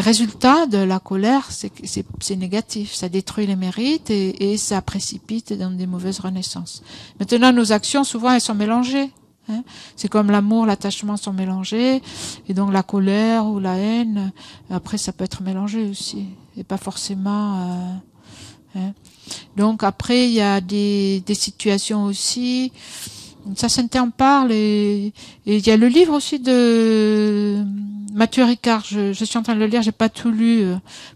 résultats de la colère, c'est négatif, ça détruit les mérites et ça précipite dans des mauvaises renaissances. Maintenant, nos actions, souvent, elles sont mélangées. Hein. C'est comme l'amour, l'attachement sont mélangés, et donc la colère ou la haine, après, ça peut être mélangé aussi, et pas forcément... hein. Donc après, il y a des situations aussi... Ça, Sainte en parle et il y a le livre aussi de Mathieu Ricard. Je suis en train de le lire, j'ai pas tout lu.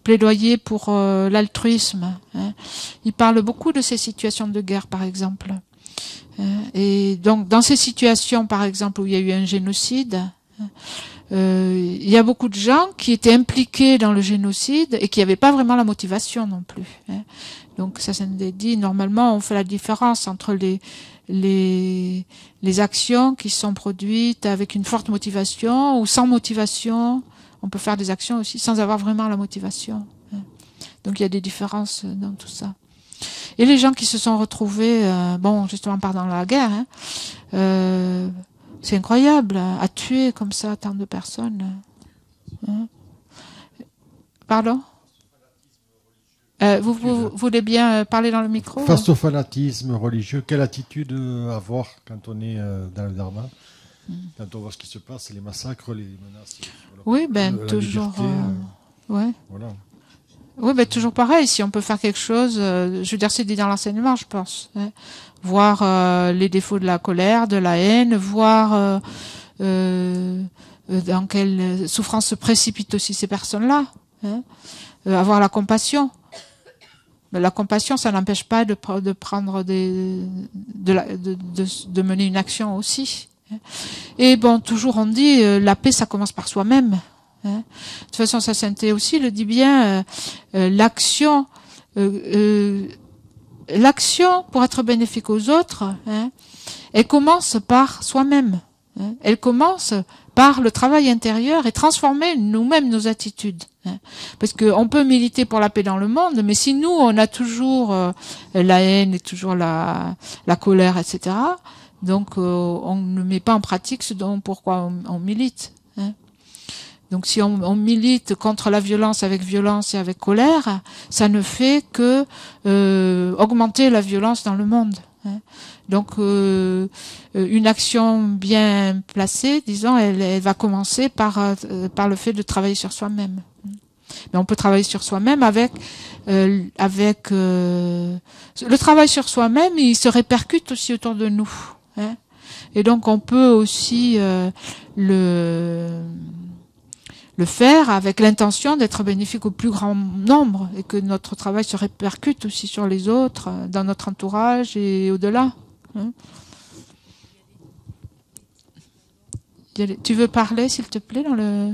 Plaidoyer pour l'altruisme. Hein. Il parle beaucoup de ces situations de guerre, par exemple. Et donc, dans ces situations, par exemple, où il y a eu un génocide, il y a beaucoup de gens qui étaient impliqués dans le génocide et qui n'avaient pas vraiment la motivation non plus. Hein. Donc, ça dit, normalement, on fait la différence entre les actions qui sont produites avec une forte motivation ou sans motivation. On peut faire des actions aussi sans avoir vraiment la motivation. Donc il y a des différences dans tout ça. Et les gens qui se sont retrouvés, justement pendant la guerre, hein, c'est incroyable, à tuer comme ça tant de personnes. Hein. Pardon ? Vous voulez bien parler dans le micro? Face au fanatisme religieux, quelle attitude avoir quand on est dans le Dharma? Quand on voit ce qui se passe, les massacres, les menaces. Oui, toujours. Ouais. Voilà. Oui, toujours pareil. Si on peut faire quelque chose, je veux dire, c'est dit dans l'enseignement, je pense. Hein. Voir les défauts de la colère, de la haine, voir dans quelle souffrance se précipitent aussi ces personnes-là. Hein. Avoir la compassion. Mais la compassion, ça n'empêche pas de prendre de mener une action aussi. Et toujours on dit, la paix, ça commence par soi-même. De toute façon, sa sainteté aussi le dit bien, l'action pour être bénéfique aux autres, elle commence par soi-même. Elle commence par le travail intérieur et transformer nous-mêmes nos attitudes. Parce qu'on peut militer pour la paix dans le monde, mais si nous, on a toujours la haine et toujours la colère, etc., donc on ne met pas en pratique ce dont pourquoi on milite. Donc si on milite contre la violence et avec colère, ça ne fait que augmenter la violence dans le monde. Donc une action bien placée, disons, elle va commencer par le fait de travailler sur soi-même. Mais on peut travailler sur soi-même avec le travail sur soi-même, il se répercute aussi autour de nous. Et donc on peut aussi le faire avec l'intention d'être bénéfique au plus grand nombre et que notre travail se répercute aussi sur les autres, dans notre entourage et au-delà. Tu veux parler, s'il te plaît, dans le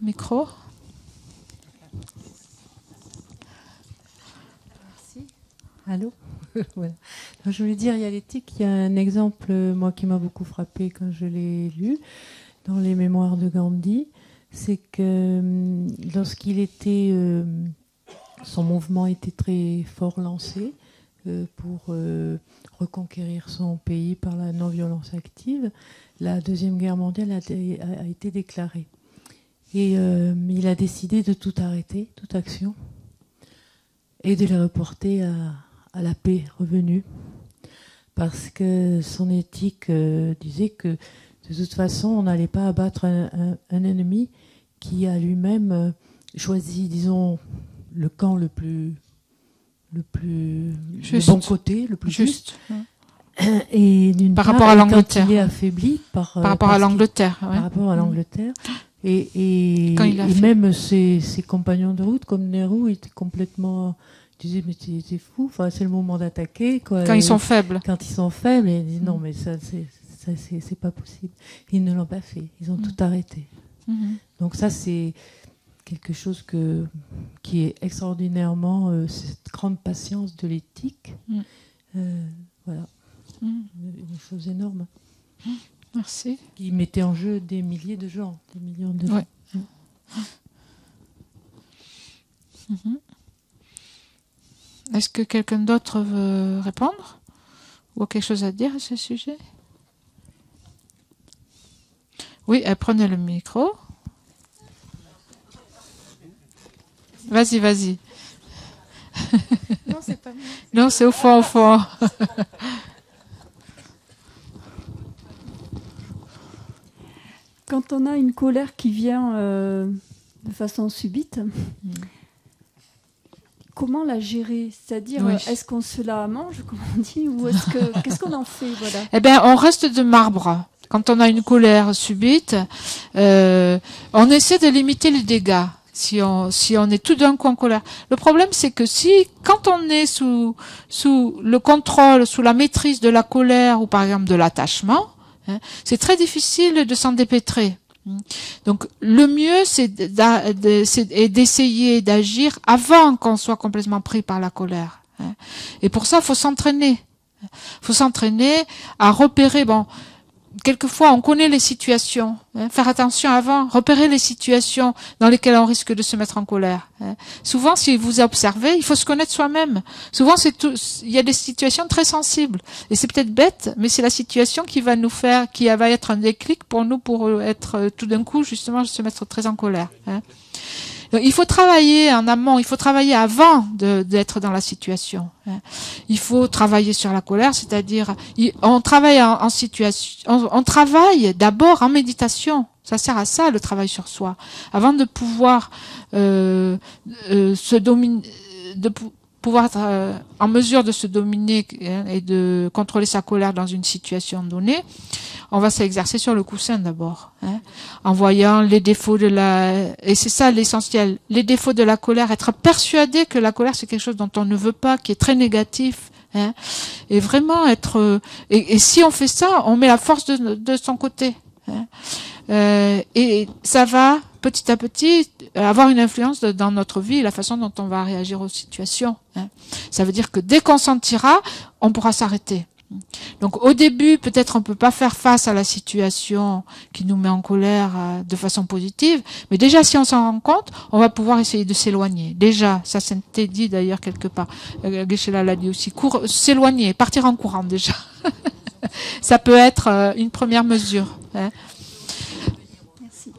micro? Merci. Allô? Voilà. Je voulais dire, il y a l'éthique, il y a un exemple, moi, qui m'a beaucoup frappé quand je l'ai lu, dans les mémoires de Gandhi. C'est que lorsqu'il était, son mouvement était très fort lancé pour reconquérir son pays par la non-violence active, la Deuxième Guerre mondiale a été déclarée. Et il a décidé de tout arrêter, toute action, et de les reporter à la paix revenue. Parce que son éthique disait que de toute façon, on n'allait pas abattre un ennemi qui a lui-même choisi, disons, le camp le bon côté, le plus juste. Et par rapport à l'Angleterre. Quand il est affaibli par rapport à l'Angleterre. Par rapport à l'Angleterre. Et même ses compagnons de route, comme Nehru, étaient complètement... Ils disaient, mais t'es fou, enfin, c'est le moment d'attaquer. Quand ils sont faibles. Quand ils sont faibles, ils disent, non, mais ça c'est pas possible. Ils ne l'ont pas fait. Ils ont tout arrêté. Donc ça, c'est quelque chose qui est extraordinairement cette grande patience de l'éthique. Voilà, une chose énorme. Merci. Qui mettait en jeu des milliers de gens, des millions de gens. Est-ce que quelqu'un d'autre veut répondre ou a quelque chose à dire à ce sujet? Oui, prenez le micro. Vas-y, vas-y. Non, c'est pas moi. Non, c'est au fond, au fond. Quand on a une colère qui vient de façon subite, comment la gérer? C'est-à-dire, est-ce qu'on se la mange, comme on dit, ou qu'est-ce qu'on en fait, voilà? Eh bien, on reste de marbre. Quand on a une colère subite, on essaie de limiter les dégâts. Si on est tout d'un coup en colère. Le problème, c'est que quand on est sous le contrôle, sous la maîtrise de la colère ou par exemple de l'attachement, c'est très difficile de s'en dépêtrer. Donc, le mieux, c'est d'essayer d'agir avant qu'on soit complètement pris par la colère. Et pour ça, il faut s'entraîner. Il faut s'entraîner à repérer, quelquefois, on connaît les situations. Faire attention avant, repérer les situations dans lesquelles on risque de se mettre en colère. Souvent, si vous observez, il faut se connaître soi-même. Souvent, il y a des situations très sensibles. Et c'est peut-être bête, mais c'est la situation qui va être un déclic pour nous, pour être tout d'un coup, justement, se mettre très en colère. Donc, il faut travailler en amont, il faut travailler avant d'être dans la situation. Il faut travailler sur la colère, c'est-à-dire on travaille en situation, on travaille d'abord en méditation. Ça sert à ça, le travail sur soi, avant de pouvoir se dominer, pouvoir être en mesure de se dominer et de contrôler sa colère dans une situation donnée. On va s'exercer sur le coussin d'abord, en voyant les défauts et c'est ça l'essentiel, les défauts de la colère, être persuadé que la colère c'est quelque chose dont on ne veut pas, qui est très négatif, et vraiment et si on fait ça, on met la force de son côté, et ça va petit à petit avoir une influence dans notre vie, la façon dont on va réagir aux situations. Ça veut dire que dès qu'on sentira, on pourra s'arrêter. Donc au début, peut-être on peut pas faire face à la situation qui nous met en colère de façon positive, mais déjà si on s'en rend compte, on va pouvoir essayer de s'éloigner. Déjà, ça s'était dit d'ailleurs quelque part, Geshe-la l'a dit aussi, s'éloigner, partir en courant déjà. Ça peut être une première mesure. Merci.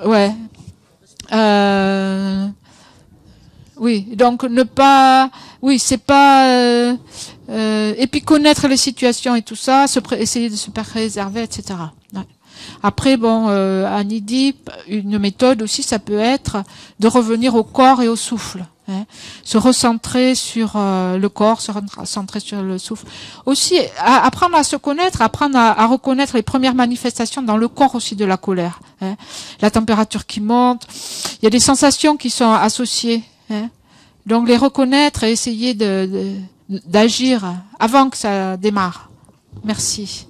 Ouais. Oui, donc c'est pas et puis connaître les situations et tout ça, essayer de se préserver, etc. Ouais. Après, Annie dit, une méthode aussi, ça peut être de revenir au corps et au souffle. Se recentrer sur le corps, se recentrer sur le souffle. Aussi, apprendre à se connaître, apprendre à reconnaître les premières manifestations dans le corps aussi de la colère. La température qui monte, il y a des sensations qui sont associées. Donc les reconnaître et essayer d'agir avant que ça démarre. Merci.